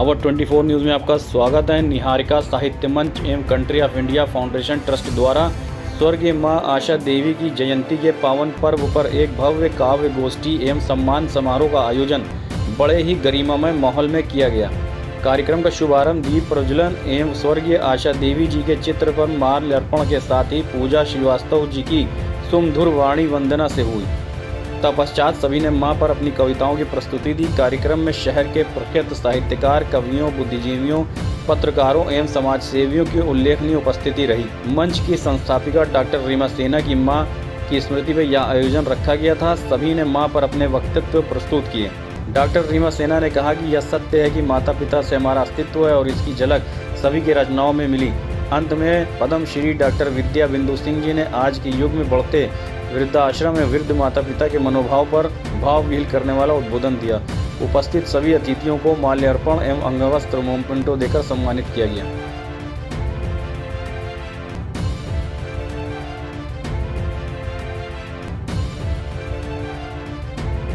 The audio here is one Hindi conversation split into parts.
आवर 24 न्यूज़ में आपका स्वागत है। निहारिका साहित्य मंच एवं country of India foundation trust द्वारा स्वर्गीय मां आशा देवी की जयंती के पावन पर्व पर एक भव्य काव्य गोष्ठी एवं सम्मान समारोह का आयोजन बड़े ही गरिमामय माहौल में किया गया। कार्यक्रम का शुभारंभ दीप प्रज्वलन एवं स्वर्गीय आशा देवी जी के चित्र पर माल्यार्पण के साथ ही पूजा श्रीवास्तव जी की सुमधुर वाणी वंदना से हुई। तत्पश्चात सभी ने मां पर अपनी कविताओं की प्रस्तुति दी। कार्यक्रम में शहर के प्रख्यात साहित्यकार, कवियों, बुद्धिजीवियों, पत्रकारों एवं समाजसेवियों की उल्लेखनीय उपस्थिति रही। मंच की संस्थापिका डॉक्टर रीमा सेना की मां की स्मृति में यह आयोजन रखा गया था। सभी ने मां पर अपने वक्तव्य प्रस्तुत किए। डॉक्टर रीमा सेना ने कहा कि यह सत्य है कि माता पिता से हमारा अस्तित्व है और इसकी झलक सभी की रचनाओं में मिली। अंत में पद्म श्री डॉक्टर विद्या बिंदु सिंह जी ने आज के युग में बढ़ते वृद्धाश्रम में वृद्ध माता पिता के मनोभाव पर भाव विहीन करने वाला उद्बोधन दिया। उपस्थित सभी अतिथियों को माल्यार्पण एवं अंगवस्त्र मोमेंटो देकर सम्मानित किया गया।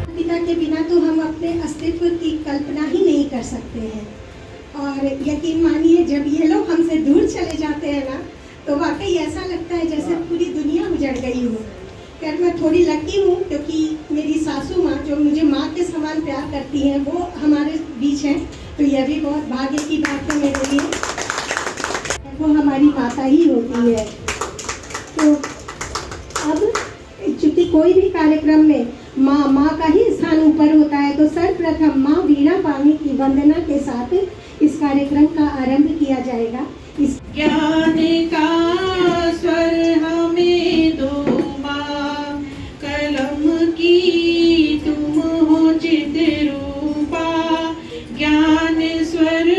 पिता के बिना तो हम अपने अस्तित्व की कल्पना ही नहीं कर सकते हैं। और यकीन मानिए, जब ये लोग हमसे दूर चले जाते हैं ना, तो वाकई ऐसा लगता है जैसे पूरी दुनिया उजड़ गई हो। खैर, मैं थोड़ी लकी हूँ क्योंकि मेरी सासू माँ, जो मुझे माँ के समान प्यार करती हैं, वो हमारे बीच हैं। तो यह भी बहुत भाग्य की बात है मेरे लिए। वो हमारी माता ही होती है। तो अब चूँकि कोई भी कार्यक्रम में माँ का ही स्थान ऊपर होता है, तो सर्वप्रथम माँ वीणा पानी की वंदना के साथ इस कार्यक्रम का आरंभ किया जाएगा। इस ज्ञान का स्वर हमें दो माँ, कलम की तुम हो चित्रूपा। ज्ञान स्वर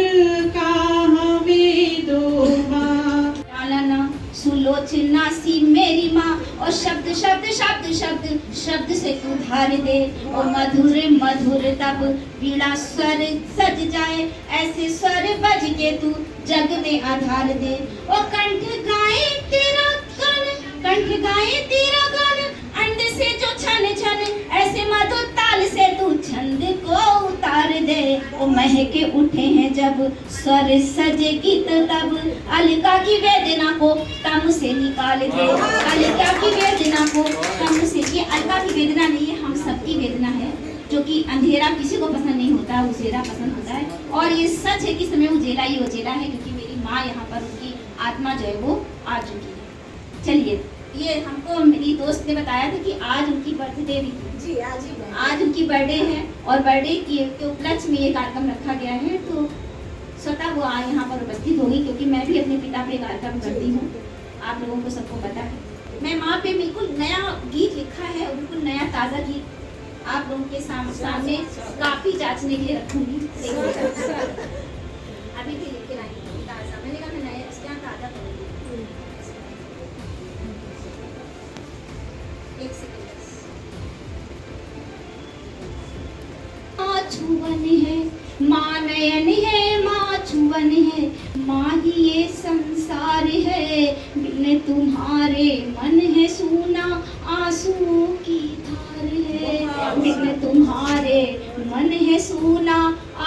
का हमें दो माँ। लालना सुलोचना सी मेरी माँ, और शब्द शब्द शब्द शब्द शब्द से तू धार दे। और मधुर मधुर तब वीणा स्वर सज जाए, ऐसे स्वर बज के तू जग में आधार दे। और कंठ गाए तेरा गान, कंठ गाए तेरा गान, अंड से जो छन छन, ऐसे मधुर ताल से तू छंद को उतार दे। ओ महके उठे हैं जब स्वर सजे गीत तब, अलका की वेदना को तम से निकाल दे। अलका की वेदना को तम से, ये अलका की वेदना नहीं है, हम सबकी वेदना है। जो कि अंधेरा किसी को पसंद नहीं होता, उजेला पसंद होता है। और ये सच है कि समय उजेला ही उजेला है, क्योंकि मेरी माँ यहाँ पर, उनकी आत्मा जो है वो आ चुकी है। चलिए, ये हमको मेरी दोस्त ने बताया था कि आज उनकी बर्थडे भी थी। जी, आज उनकी बर्थडे है और बर्थडे के उपलक्ष्य में ये कार्यक्रम रखा गया है। तो स्वतः वो यहाँ पर उपस्थित होगी, क्योंकि मैं भी अपने पिता पे कार्यक्रम करती हूँ। आप लोगों को सबको पता है, मैं माँ पे बिल्कुल नया गीत लिखा है, और बिल्कुल नया ताज़ा गीत आप लोगों के सामने काफ़ी जांचने के लिए रखूँगी। अभी भी लिख के लाई ताज़ा, मैंने कहा मैं नया इसके यहाँ ताज़ा करूँगी। एक सेकंड। माँ छुवन है, माँ नयन है, माँ छुवन है, माँ ही ये संसार है। बिन तुम्हारे मन है सूना, आंसुओं की धार है। बिन तुम्हारे मन है सूना,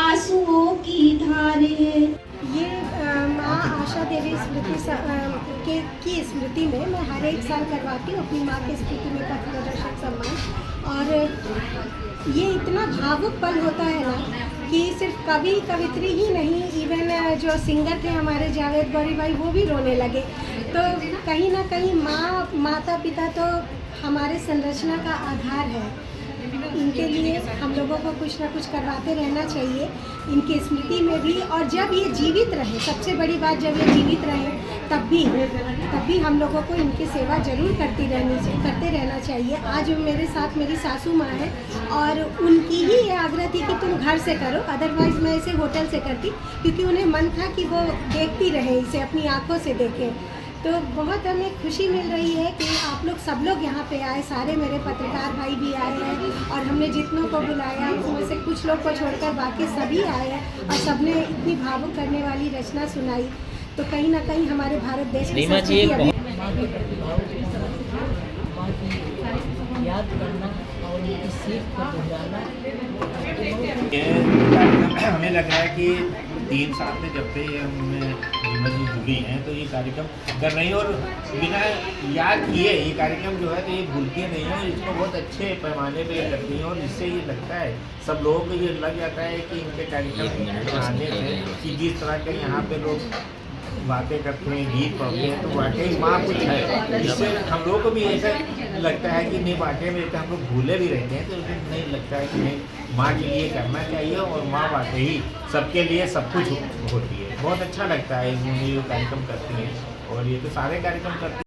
आंसुओं की धार है। ये माँ आशा देवी स्मृति की स्मृति में मैं हर एक साल करवाती हूँ अपनी माँ की स्मृति में पथ प्रदर्शक सम्मान। और ये इतना भावुक पल होता है ना कि सिर्फ कवि कवित्री ही नहीं, इवन जो सिंगर थे हमारे जावेद गौरी भाई, वो भी रोने लगे। तो कहीं ना कहीं माता पिता तो हमारे संरचना का आधार है। इनके लिए हम लोगों को कुछ ना कुछ करवाते रहना चाहिए, इनकी स्मृति में भी। और जब ये जीवित रहे, सबसे बड़ी बात, जब ये जीवित रहे तब भी हम लोगों को इनकी सेवा जरूर करते रहना चाहिए। आज मेरे साथ मेरी सासू माँ है, और उनकी ही ये आग्रह थी कि तुम घर से करो, अदरवाइज़ मैं इसे होटल से करती, क्योंकि उन्हें मन था कि वो देखती रहे, इसे अपनी आँखों से देखें। तो बहुत हमें खुशी मिल रही है कि आप लोग सब लोग यहाँ पे आए, सारे मेरे पत्रकार भाई भी आए हैं, और हमने जितनों को बुलाया उसमें से कुछ लोग को छोड़कर बाकी सभी आए हैं, और सबने इतनी भावुक करने वाली रचना सुनाई। तो कहीं ना कहीं हमारे भारत देश की याद करना और की सीख को दोहराना। ये कार्यक्रम हमें लग रहा है कि 3 साल से जब से ये विमल जी जुड़ी हैं तो ये कार्यक्रम कर रही हैं और बिना याद किए ये कार्यक्रम जो है तो ये भूलती नहीं है और इसको बहुत अच्छे पैमाने पे करती हैं और इससे ये लगता है सब लोगों को ये लग जाता है कि इनके कार्यक्रम आने से कि जिस तरह के यहाँ पे लोग बातें करते हैं गीत पढ़ते हैं तो वाकई माँ कुछ है। इससे हम लोग को भी ऐसा लगता है कि नहीं वाकई में हम लोग भूले भी रहते हैं तो लेकिन नहीं लगता है कि नहीं माँ के लिए करना चाहिए और माँ वाकई सबके लिए सब कुछ होती है। बहुत अच्छा लगता है इन्होंने ये कार्यक्रम करती हैं और ये तो सारे कार्यक्रम करती हैं।